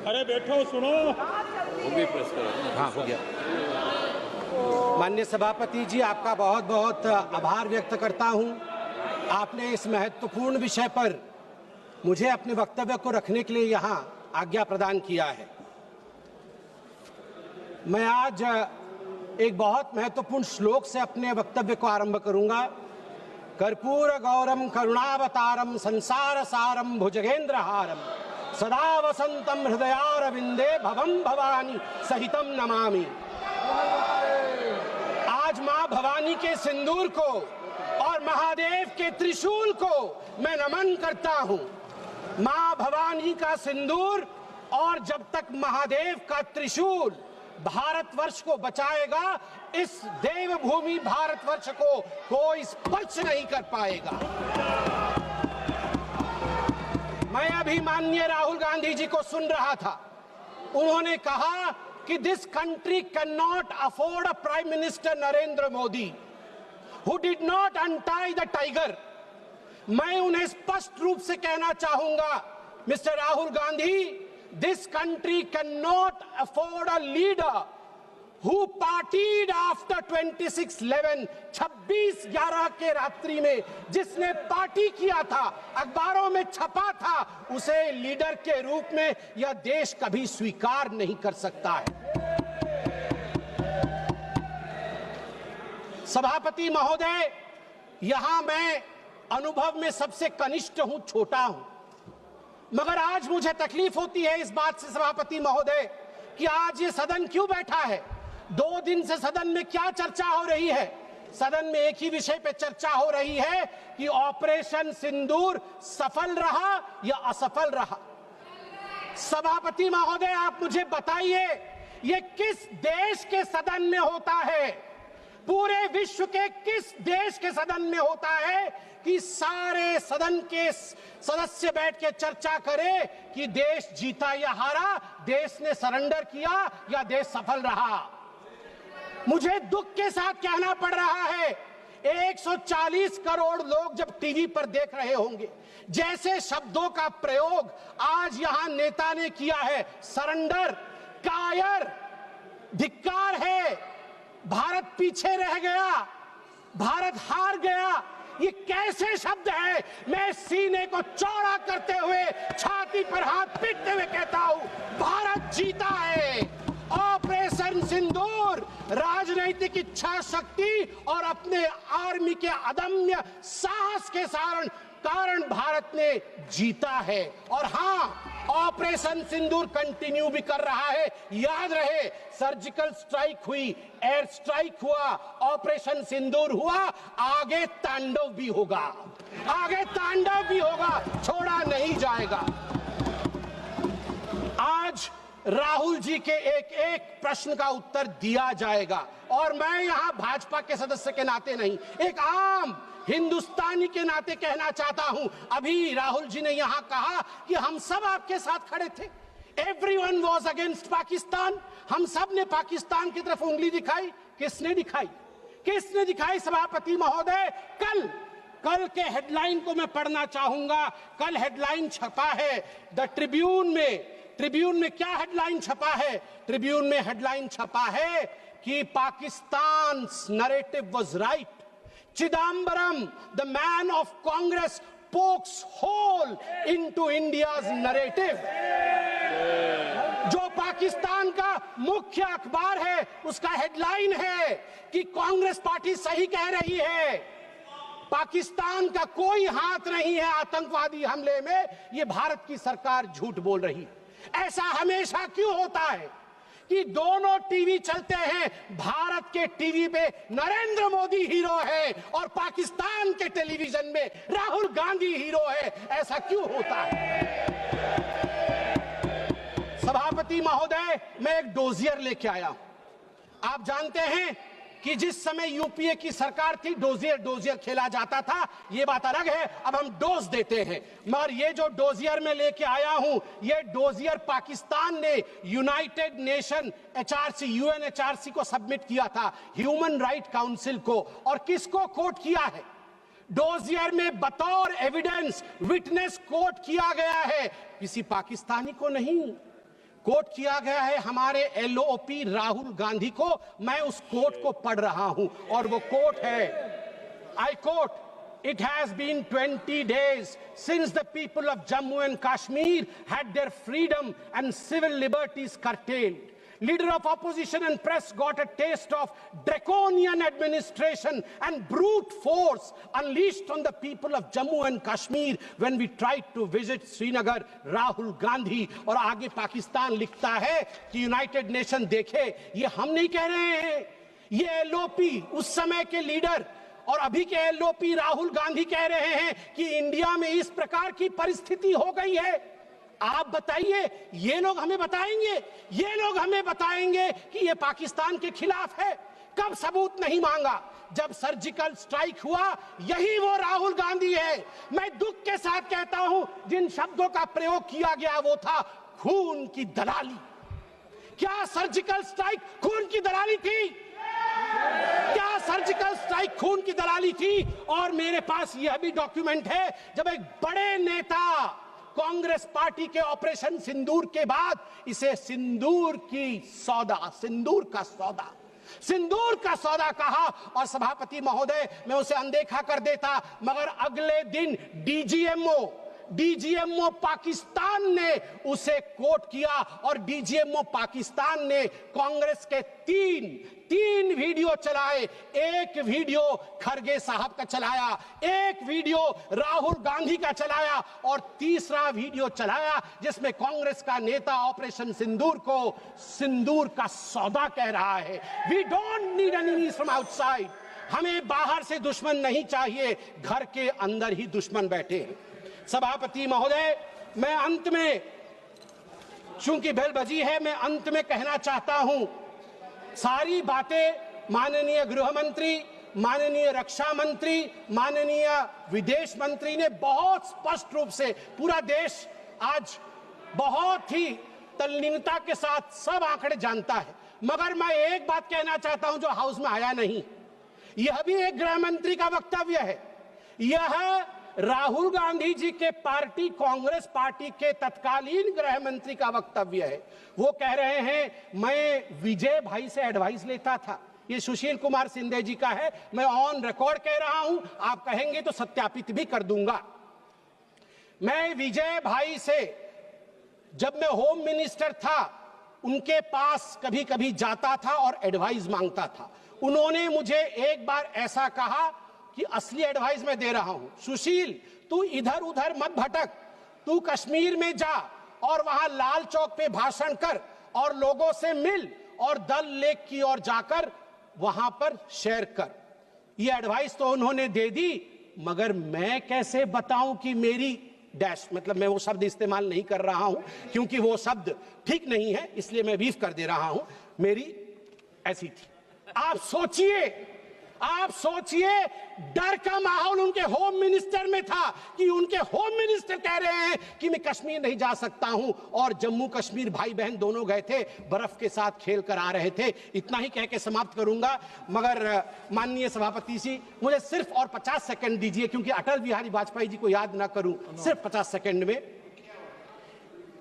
अरे बैठो सुनो। वो भी प्रेस करो। हाँ, हो गया। माननीय सभापति जी, आपका बहुत बहुत आभार व्यक्त करता हूं। आपने इस महत्वपूर्ण विषय पर मुझे अपने वक्तव्य को रखने के लिए यहां आज्ञा प्रदान किया है। मैं आज एक बहुत महत्वपूर्ण श्लोक से अपने वक्तव्य को आरंभ करूंगा। कर्पूर गौरम करुणावतारम संसार सारम भुजगेंद्रहारम सदा वसंतम हृदयारविंदे भवम भवानी सहितम नमामि। आज मां भवानी के सिंदूर को और महादेव के त्रिशूल को मैं नमन करता हूं। मां भवानी का सिंदूर और जब तक महादेव का त्रिशूल भारतवर्ष को बचाएगा, इस देवभूमि भारतवर्ष को कोई स्पर्श नहीं कर पाएगा। मैं अभी माननीय राहुल गांधी जी को सुन रहा था। उन्होंने कहा कि this country can not afford a prime minister Narendra Modi who did not untie the tiger. मैं उन्हें स्पष्ट रूप से कहना चाहूंगा, mister Rahul Gandhi, this country can not afford a leader who partied after 26/11, 26/11 के रात्रि में जिसने पार्टी किया था, अखबारों में छपा था, उसे लीडर के रूप में यह देश कभी स्वीकार नहीं कर सकता है। सभापति महोदय, यहां मैं अनुभव में सबसे कनिष्ठ हूं, छोटा हूं, मगर आज मुझे तकलीफ होती है इस बात से सभापति महोदय कि आज ये सदन क्यों बैठा है। 2 दिन से सदन में क्या चर्चा हो रही है? सदन में एक ही विषय पे चर्चा हो रही है कि ऑपरेशन सिंदूर सफल रहा या असफल रहा। सभापति महोदय, आप मुझे बताइए, ये किस देश के सदन में होता है? पूरे विश्व के किस देश के सदन में होता है कि सारे सदन के सदस्य बैठ के चर्चा करें कि देश जीता या हारा, देश ने सरेंडर किया या देश सफल रहा? मुझे दुख के साथ कहना पड़ रहा है, 140 करोड़ लोग जब टीवी पर देख रहे होंगे, जैसे शब्दों का प्रयोग आज यहां नेता ने किया है, सरेंडर, कायर, धिक्कार है, भारत पीछे रह गया, भारत हार गया, ये कैसे शब्द है? मैं सीने को चौड़ा करते हुए, छाती पर हाथ पीटते हुए कहता हूं, भारत जीता है। ऑपरेशन सिंदूर राजनीतिक इच्छा शक्ति और अपने आर्मी के अदम्य साहस के कारण भारत ने जीता है। और हां, ऑपरेशन सिंदूर कंटिन्यू भी कर रहा है। याद रहे, सर्जिकल स्ट्राइक हुई, एयर स्ट्राइक हुआ, ऑपरेशन सिंदूर हुआ, आगे तांडव भी होगा, आगे तांडव भी होगा, छोड़ा नहीं जाएगा। आज राहुल जी के एक एक प्रश्न का उत्तर दिया जाएगा और मैं यहां भाजपा के सदस्य के नाते नहीं, एक आम हिंदुस्तानी के नाते कहना चाहता हूं। अभी राहुल जी ने यहां कहा कि हम सब आपके साथ खड़े थे, एवरीवन वाज अगेंस्ट पाकिस्तान, हम सब ने पाकिस्तान की तरफ उंगली दिखाई। किसने दिखाई? किसने दिखाई सभापति महोदय? कल के हेडलाइन को मैं पढ़ना चाहूंगा। कल हेडलाइन छपा है द ट्रिब्यून में क्या हेडलाइन छपा है? ट्रिब्यून में हेडलाइन छपा है कि Pakistan narrative was right, Chidambaram the man of Congress pokes hole into India's narrative. जो पाकिस्तान का मुख्य अखबार है, उसका हेडलाइन है कि कांग्रेस पार्टी सही कह रही है, पाकिस्तान का कोई हाथ नहीं है आतंकवादी हमले में, ये भारत की सरकार झूठ बोल रही है। ऐसा हमेशा क्यों होता है कि दोनों टीवी चलते हैं, भारत के टीवी पे नरेंद्र मोदी हीरो है और पाकिस्तान के टेलीविजन में राहुल गांधी हीरो है? ऐसा क्यों होता है? सभापति महोदय, मैं एक डोजियर लेके आया हूं। आप जानते हैं कि जिस समय यूपीए की सरकार थी, डोजियर खेला जाता था, ये बात अलग है, अब हम डोज देते हैं। मगर ये जो डोजियर में लेके आया हूं, ये डोजियर पाकिस्तान ने यूनाइटेड नेशन एचआरसी, यूएनएचआरसी को सबमिट किया था, ह्यूमन राइट काउंसिल को। और किसको कोट किया है? डोजियर में बतौर एविडेंस विटनेस कोट किया गया है, किसी पाकिस्तानी को नहीं, कोट किया गया है हमारे एलओपी राहुल गांधी को। मैं उस कोट को पढ़ रहा हूं और वो कोट है, I quote, It has been 20 days since the people of Jammu and Kashmir had their freedom and civil liberties curtailed. Leader of opposition and press got a taste of draconian administration and brute force unleashed on the people of Jammu and Kashmir when we tried to visit Srinagar. Rahul Gandhi। और आगे पाकिस्तान लिखता है कि United nation देखे, ये हम नहीं कह रहे हैं, ये एलओपी उस समय के लीडर और अभी के एलओपी राहुल गांधी कह रहे हैं कि इंडिया में इस प्रकार की परिस्थिति हो गई है। आप बताइए, ये लोग हमें बताएंगे, ये लोग हमें बताएंगे कि ये पाकिस्तान के खिलाफ है? कब सबूत नहीं मांगा? जब सर्जिकल स्ट्राइक हुआ, यही वो राहुल गांधी है। मैं दुख के साथ कहता हूं, जिन शब्दों का प्रयोग किया गया वो था खून की दलाली। क्या सर्जिकल स्ट्राइक खून की दलाली थी? क्या सर्जिकल स्ट्राइक खून की दलाली थी? और मेरे पास यह भी डॉक्यूमेंट है, जब एक बड़े नेता कांग्रेस पार्टी के ऑपरेशन सिंदूर के बाद इसे सिंदूर का सौदा कहा और सभापति महोदय मैं उसे अनदेखा कर देता, मगर अगले दिन डीजीएमओ पाकिस्तान ने उसे कोट किया और डीजीएमओ पाकिस्तान ने कांग्रेस के तीन वीडियो चलाए। एक वीडियो खरगे साहब का चलाया, एक वीडियो राहुल गांधी का चलाया और तीसरा वीडियो चलाया जिसमें कांग्रेस का नेता ऑपरेशन सिंदूर को सिंदूर का सौदा कह रहा है। We don't need enemies from outside. हमें बाहर से दुश्मन नहीं चाहिए, घर के अंदर ही दुश्मन बैठे हैं। सभापति महोदय, मैं अंत में, चूंकि बेल बजी है, मैं अंत में कहना चाहता हूं, सारी बातें माननीय गृह मंत्री, माननीय रक्षा मंत्री, माननीय विदेश मंत्री ने बहुत स्पष्ट रूप से, पूरा देश आज बहुत ही तल्लीनता के साथ सब आंकड़े जानता है, मगर मैं एक बात कहना चाहता हूं जो हाउस में आया नहीं। यह भी एक गृह मंत्री का वक्तव्य है, यह राहुल गांधी जी के पार्टी कांग्रेस पार्टी के तत्कालीन गृह मंत्री का वक्तव्य है। वो कह रहे हैं मैं विजय भाई से एडवाइस लेता था। ये सुशील कुमार सिंधे जी का है, मैं ऑन रिकॉर्ड कह रहा हूं, आप कहेंगे तो सत्यापित भी कर दूंगा। मैं विजय भाई से, जब मैं होम मिनिस्टर था, उनके पास कभी कभी जाता था और एडवाइस मांगता था। उन्होंने मुझे एक बार ऐसा कहा कि असली एडवाइस मैं दे रहा हूं, सुशील तू इधर उधर मत भटक, तू कश्मीर में जा और वहां लाल चौक पे भाषण कर और लोगों से मिल और दल लेक की ओर जाकर वहां पर शेयर कर। ये एडवाइस तो उन्होंने दे दी, मगर मैं कैसे बताऊं कि मेरी डैश, मतलब मैं वो शब्द इस्तेमाल नहीं कर रहा हूं क्योंकि वो शब्द ठीक नहीं है, इसलिए मैं बीफ कर दे रहा हूं, मेरी ऐसी थी। आप सोचिए डर का माहौल उनके होम मिनिस्टर में था कि उनके होम मिनिस्टर कह रहे हैं कि मैं कश्मीर नहीं जा सकता हूं, और जम्मू कश्मीर भाई बहन दोनों गए थे, बर्फ के साथ खेल कर आ रहे थे। इतना ही कह के समाप्त करूंगा, मगर माननीय सभापति जी मुझे सिर्फ और 50 सेकंड दीजिए, क्योंकि अटल बिहारी वाजपेयी जी को याद ना करूं, सिर्फ 50 सेकंड में।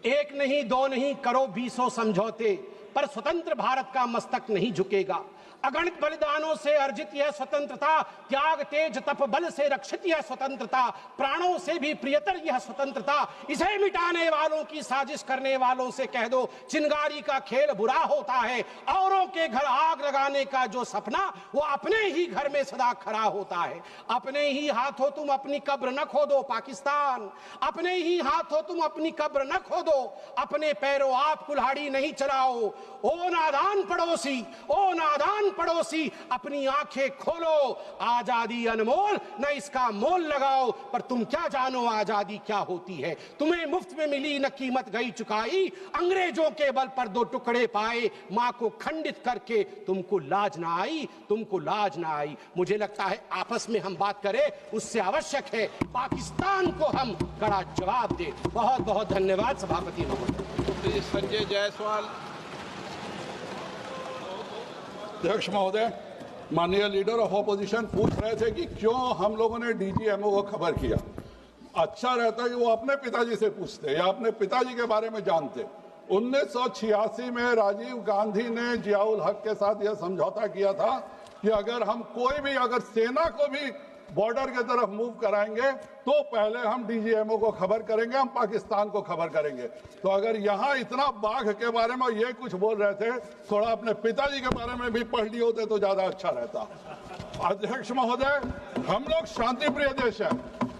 एक नहीं दो नहीं करो 20 समझौते, पर स्वतंत्र भारत का मस्तक नहीं झुकेगा। अगणित बलिदानों से अर्जित यह स्वतंत्रता, त्याग तेज तप बल से रक्षित यह स्वतंत्रता, प्राणों से भी प्रियतर यह स्वतंत्रता। इसे मिटाने वालों की साजिश करने वालों से कह दो, चिंगारी का खेल बुरा होता है। औरों के घर आग लगाने का जो सपना, वो अपने ही घर में सदा खड़ा होता है। अपने ही हाथों तुम अपनी कब्र न खोदो पाकिस्तान, अपने ही हाथों तुम अपनी कब्र न खोदो, अपने पैरों आप कुल्हाड़ी नहीं चलाओ। ओ नादान पड़ोसी, अपनी आंखें खोलो, आजादी अनमोल, न इसका मोल लगाओ। पर तुम क्या जानो आजादी क्या होती है, तुम्हें मुफ्त में मिली न कीमत गई चुकाई। अंग्रेजों के बल पर 2 टुकड़े पाए, मां को खंडित करके तुमको लाज ना आई। मुझे लगता है आपस में हम बात करें, उससे आवश्यक है पाकिस्तान को हम कड़ा जवाब दे। बहुत बहुत धन्यवाद सभापति महोदय। संजय जायसवाल। अध्यक्ष महोदय, माननीय लीडर ऑफ ऑपोजिशन पूछ रहे थे कि क्यों हम लोगों ने डीजीएमओ को खबर किया। अच्छा रहता कि वो अपने पिताजी से पूछते या अपने पिताजी के बारे में जानते। 1986 में राजीव गांधी ने जियाउल हक के साथ यह समझौता किया था कि अगर हम कोई भी अगर सेना को भी बॉर्डर की तरफ मूव कराएंगे तो पहले हम डीजीएमओ को खबर करेंगे, हम पाकिस्तान को खबर करेंगे। तो अगर यहाँ इतना बाघ के बारे में ये कुछ बोल रहे थे, थोड़ा अपने पिताजी के बारे में भी पढ़ लिए होते तो ज्यादा अच्छा रहता। अध्यक्ष महोदय, हम लोग शांति प्रिय देश है।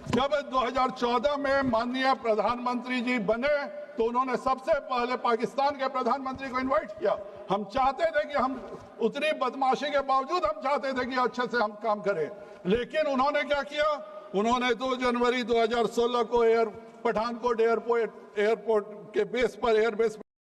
जब 2014 में माननीय प्रधानमंत्री जी बने तो उन्होंने सबसे पहले पाकिस्तान के प्रधानमंत्री को इनवाइट किया। हम चाहते थे कि हम उतनी बदमाशी के बावजूद हम चाहते थे कि अच्छे से हम काम करें, लेकिन उन्होंने क्या किया? उन्होंने 2 जनवरी 2016 को पठानकोट एयरपोर्ट के बेस पर एयरबेस